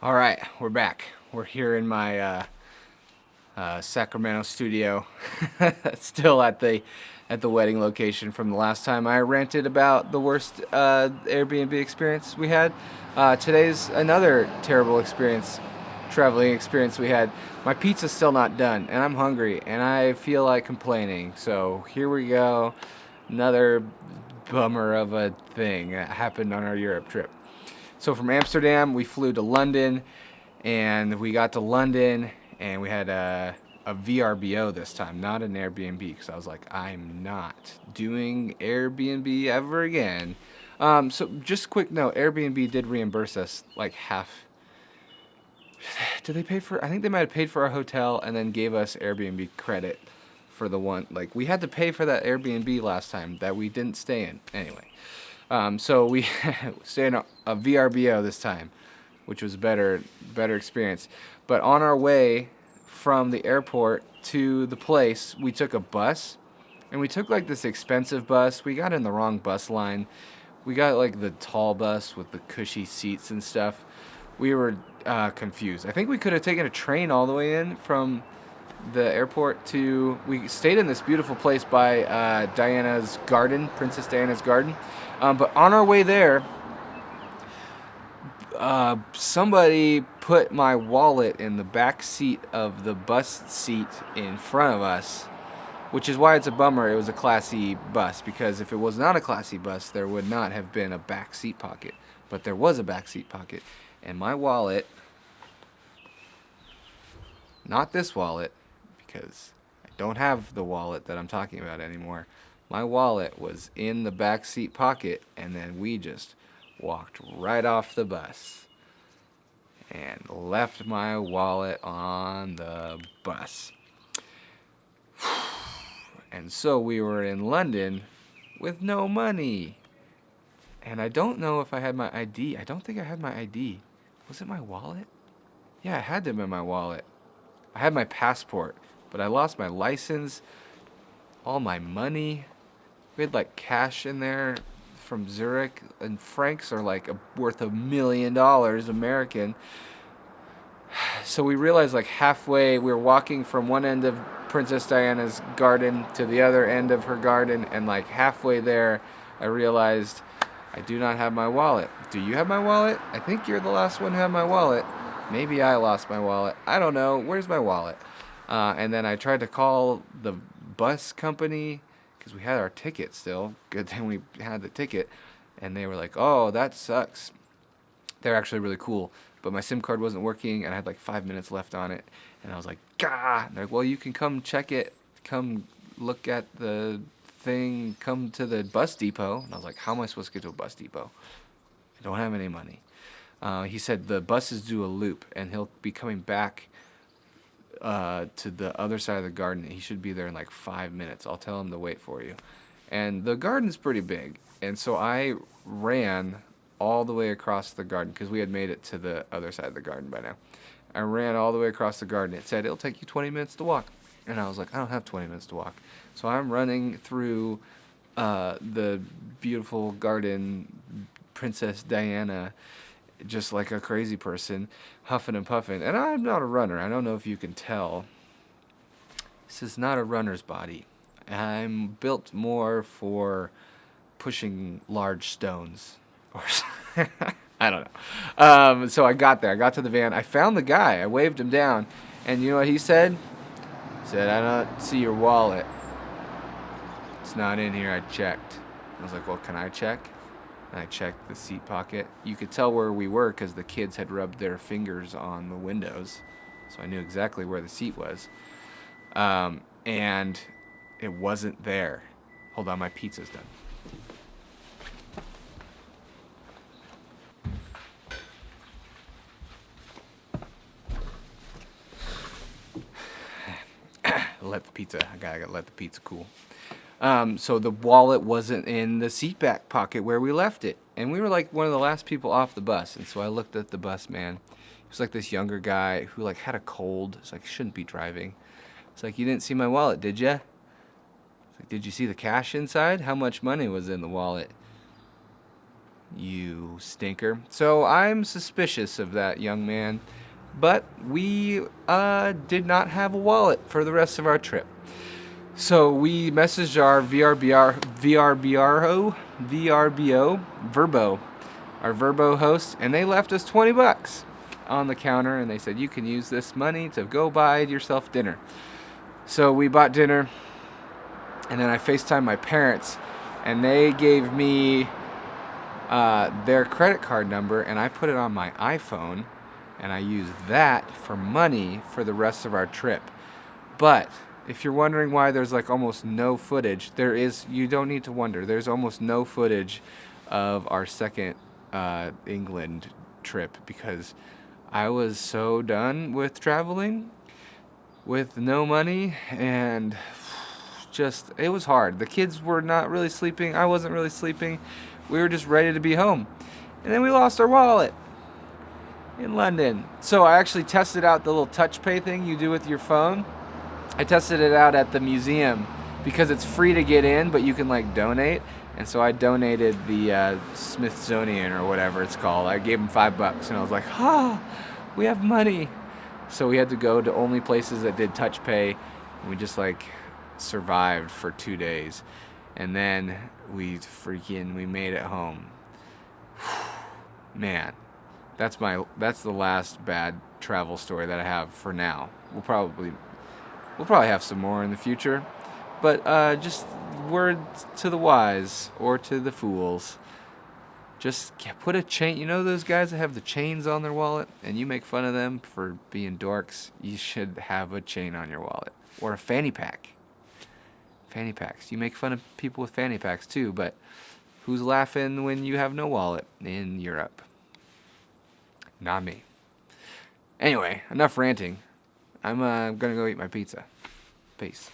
All right, we're back. We're here in my Sacramento studio, still at the wedding location from the last time I ranted about the worst Airbnb experience we had. Today's another terrible traveling experience we had. My pizza's still not done, and I'm hungry, and I feel like complaining. So here we go, another bummer of a thing that happened on our Europe trip. So from Amsterdam, we flew to London, and we got to London, and we had a VRBO this time, not an Airbnb, because I was like, I'm not doing Airbnb ever again. So just a quick note, Airbnb did reimburse us like half. Did they pay for? I think they might have paid for our hotel and then gave us Airbnb credit for the one. Like we had to pay for that Airbnb last time that we didn't stay in. Anyway, so we stayed in a VRBO this time, which was better experience. But on our way from the airport to the place, we took a bus, and we took like this expensive bus. We got in the wrong bus line. We got like the tall bus with the cushy seats and stuff. We were confused. I think we could have taken a train all the way in from the airport to. We stayed in this beautiful place by Diana's garden, Princess Diana's garden. But on our way there, somebody put my wallet in the back seat of the bus seat in front of us, which is why it's a bummer. It was a classy bus, because if it was not a classy bus, there would not have been a back seat pocket. But there was a back seat pocket, and my wallet, not this wallet, because I don't have the wallet that I'm talking about anymore. My wallet was in the back seat pocket, and then we just walked right off the bus and left my wallet on the bus. And so we were in London with no money. And I don't know if I had my ID. I don't think I had my ID. Was it my wallet? Yeah, it had to have been my wallet. I had my passport, but I lost my license, all my money. We had like cash in there from Zurich, and francs are like worth $1 million American. So we realized like halfway, we were walking from one end of Princess Diana's garden to the other end of her garden, and like halfway there, I realized I do not have my wallet. Do you have my wallet? I think you're the last one who had my wallet. Maybe I lost my wallet. I don't know. Where's my wallet? And then I tried to call the bus company because we had our ticket still. Good thing we had the ticket. And they were like, oh, that sucks. They're actually really cool. But my SIM card wasn't working, and I had like 5 minutes left on it. And I was like, gah! And they're like, well, you can come check it. Come look at the thing. Come to the bus depot. And I was like, how am I supposed to get to a bus depot? I don't have any money. He said the buses do a loop, and he'll be coming back to the other side of the garden. He should be there in like 5 minutes. I'll tell him to wait for you. And the garden's pretty big. And so I ran all the way across the garden because we had made it to the other side of the garden by now. I ran all the way across the garden. It said it'll take you 20 minutes to walk. And I was like, I don't have 20 minutes to walk. So I'm running through the beautiful garden, Princess Diana, just like a crazy person, huffing and puffing. And I'm not a runner. I don't know if you can tell. This is not a runner's body. I'm built more for pushing large stones. Or I don't know. So I got there. I got to the van. I found the guy. I waved him down. And you know what he said? He said, I don't see your wallet. It's not in here. I checked. I was like, well, can I check? And I checked the seat pocket. You could tell where we were because the kids had rubbed their fingers on the windows. So I knew exactly where the seat was. And it wasn't there. Hold on, my pizza's done. I gotta let the pizza cool. So the wallet wasn't in the seat back pocket where we left it. And we were like one of the last people off the bus. And so I looked at the bus man. He was like this younger guy who like had a cold. It's like, shouldn't be driving. It's like, you didn't see my wallet, did ya? It's like, did you see the cash inside? How much money was in the wallet? you stinker. So I'm suspicious of that young man. But we did not have a wallet for the rest of our trip. So we messaged our Vrbo, our Vrbo host, and they left us $20 on the counter, and they said you can use this money to go buy yourself dinner. So we bought dinner, and then I FaceTimed my parents, and they gave me their credit card number, and I put it on my iPhone, and I used that for money for the rest of our trip. But if you're wondering why there's like almost no footage, you don't need to wonder. There's almost no footage of our second England trip because I was so done with traveling with no money, and just, it was hard. The kids were not really sleeping. I wasn't really sleeping. We were just ready to be home. And then we lost our wallet in London. So I actually tested out the little touch pay thing you do with your phone. I tested it out at the museum because it's free to get in, but you can like donate. And so I donated the Smithsonian or whatever it's called. I gave them $5 and I was like, we have money. So we had to go to only places that did touch pay. And we just like survived for 2 days. And then we made it home. Man, that's the last bad travel story that I have for now. We'll probably have some more in the future, but just words to the wise or to the fools. Just put a chain. You know those guys that have the chains on their wallet, and you make fun of them for being dorks? You should have a chain on your wallet or a fanny pack. Fanny packs. You make fun of people with fanny packs too, but who's laughing when you have no wallet in Europe? Not me. Anyway, enough ranting. I'm gonna go eat my pizza. Peace.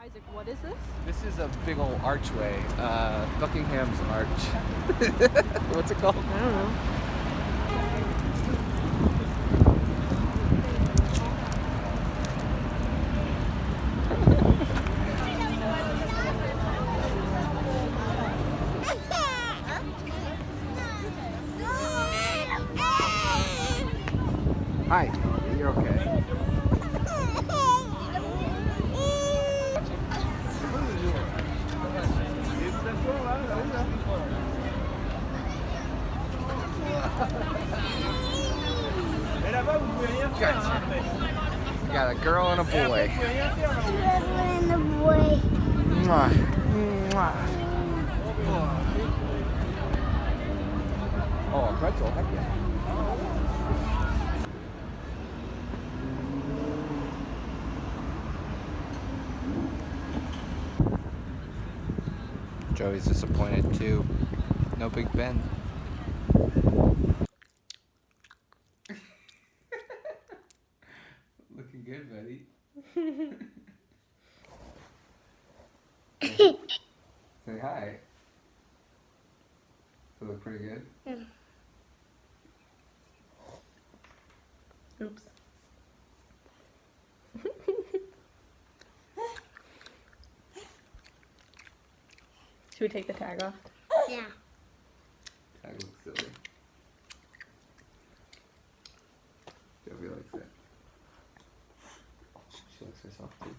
Isaac, what is this? This is a big old archway. Buckingham's Arch. What's it called? I don't know. Hi. You're okay. Gotcha. You got a girl and a boy. And a boy. Mwah. Mwah. Oh, a pretzel. Heck yeah. Joey's disappointed too. No Big Ben. Looking good, buddy. Say hi. Does it look pretty good? Oops. Should we take the tag off? Yeah. That looks silly. Joey likes it. She likes herself too.